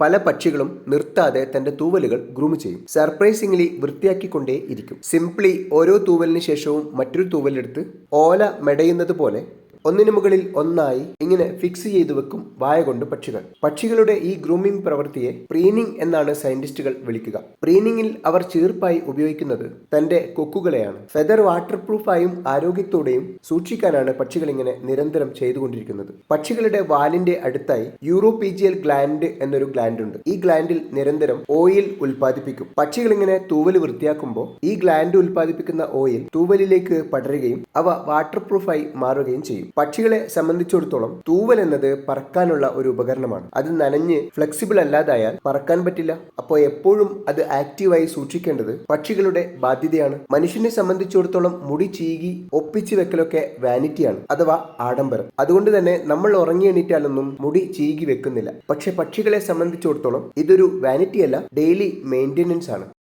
പല പക്ഷികളും നിർത്താതെ തന്റെ തൂവലുകൾ ഗ്രൂം ചെയ്യും. സർപ്രൈസിംഗ്ലി വൃത്തിയാക്കിക്കൊണ്ടേ ഇരിക്കും. സിംപ്ലി ഓരോ തൂവലിന് ശേഷവും മറ്റൊരു തൂവലെടുത്ത് ഓല മെടയുന്നത് പോലെ ഒന്നിനു മുകളിൽ ഒന്നായി ഇങ്ങനെ ഫിക്സ് ചെയ്തു വെക്കും വായ കൊണ്ട് പക്ഷികൾ. പക്ഷികളുടെ ഈ ഗ്രൂമിംഗ് പ്രവൃത്തിയെ പ്രീനിങ് എന്നാണ് സയന്റിസ്റ്റുകൾ വിളിക്കുക. പ്രീനിങ്ങിൽ അവർ ചീർപ്പായി ഉപയോഗിക്കുന്നത് തന്റെ കൊക്കുകളെയാണ്. ഫെദർ വാട്ടർ പ്രൂഫായും ആരോഗ്യത്തോടെയും സൂക്ഷിക്കാനാണ് പക്ഷികൾ ഇങ്ങനെ നിരന്തരം ചെയ്തുകൊണ്ടിരിക്കുന്നത്. പക്ഷികളുടെ വാലിന്റെ അടുത്തായി യൂറോപീജിയൽ ഗ്ലാൻഡ് എന്നൊരു ഗ്ലാൻഡ് ഉണ്ട്. ഈ ഗ്ലാൻഡിൽ നിരന്തരം ഓയിൽ ഉൽപ്പാദിപ്പിക്കും. പക്ഷികൾ ഇങ്ങനെ തൂവല് വൃത്തിയാക്കുമ്പോൾ ഈ ഗ്ലാൻഡ് ഉൽപ്പാദിപ്പിക്കുന്ന ഓയിൽ തൂവലിലേക്ക് പടരുകയും അവ വാട്ടർ പ്രൂഫായി മാറുകയും ചെയ്യും. പക്ഷികളെ സംബന്ധിച്ചിടത്തോളം തൂവൽ എന്നത് പറക്കാനുള്ള ഒരു ഉപകരണമാണ്. അത് നനഞ്ഞ് ഫ്ലെക്സിബിൾ അല്ലാതായാൽ പറക്കാൻ പറ്റില്ല. അപ്പോൾ എപ്പോഴും അത് ആക്റ്റീവായി സൂക്ഷിക്കേണ്ടത് പക്ഷികളുടെ ബാധ്യതയാണ്. മനുഷ്യനെ സംബന്ധിച്ചിടത്തോളം മുടി ചീകി ഒപ്പിച്ചു വെക്കലൊക്കെ വാനിറ്റിയാണ്, അഥവാ ആഡംബരം. അതുകൊണ്ട് തന്നെ നമ്മൾ ഉറങ്ങി എണീറ്റാലൊന്നും മുടി ചീകി വെക്കുന്നില്ല. പക്ഷെ പക്ഷികളെ സംബന്ധിച്ചിടത്തോളം ഇതൊരു വാനിറ്റി അല്ല, ഡെയിലി മെയിൻ്റെനൻസ് ആണ്.